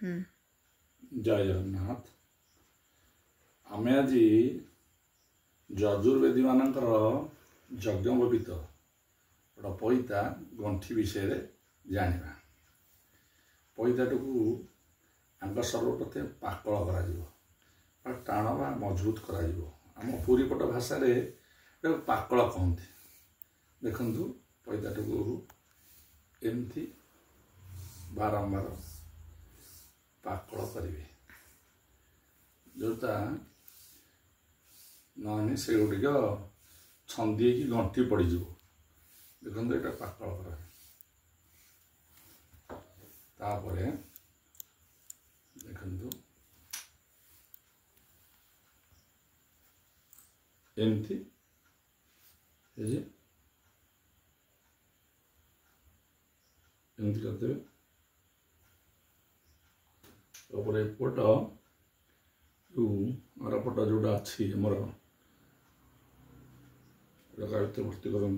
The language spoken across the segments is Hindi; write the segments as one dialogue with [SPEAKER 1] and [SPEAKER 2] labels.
[SPEAKER 1] जय जगन्नाथ। आमे आज यजुर्वेदी मानकर यज्ञोपवीत गोटे पईता गंठी विषय जाना। पईता को सर्वप्रथम पाकल कर टाण बा मजबूत कर आम पुरीपट भाषा पाकल कहते। देखु पईता को एमती बारंबार पाकल करेंगे जोटा ना से गुड़िक छंदी की गंठी पड़ज। देखो ये पाकल कर देखु एमती एमती करदे एपट आरपट जोटा अच्छी आमर भर्ती करूँ।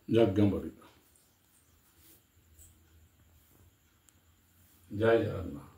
[SPEAKER 1] यज्ञोपवीत। जय जगन्नाथ।